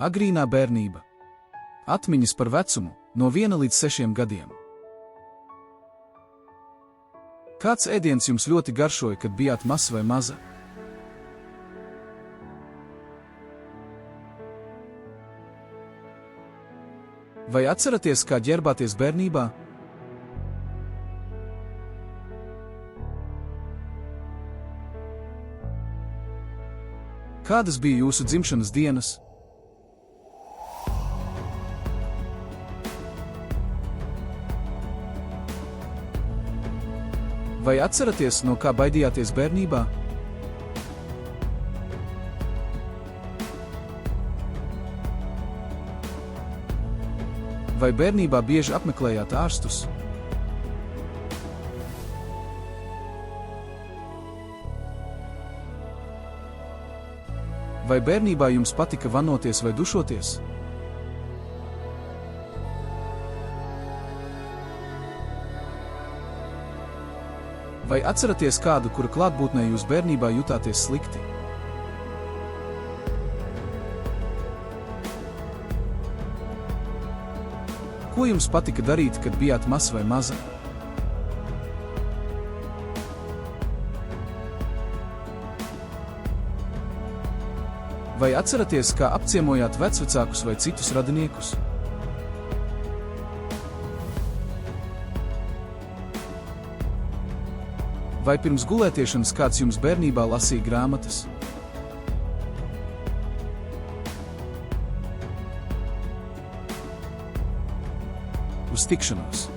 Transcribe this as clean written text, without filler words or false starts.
Agrīnā bērnība. Atmiņas par vecumu no 1 līdz 6 gadiem. Kāds ēdiens jums ļoti garšoja, kad bijāt mazs vai maza? Vai atceraties, kā ģērbāties bērnībā? Kādas bija jūsu dzimšanas dienas? Vai atceraties, no kā baidījāties bērnībā? Vai bērnībā bieži apmeklējāt ārstus? Vai bērnībā jums patika vanoties vai dušoties? Vai atceraties kādu, kura klātbūtnē jūs bērnībā jutāties slikti? Ko jums patika darīt, kad bijāt mazs vai maza? Vai atceraties, kā apciemojāt vecvecākus vai citus radiniekus? Vai pirms gulētiešanas kāds jums bērnībā lasīja grāmatas? Uz tikšanos!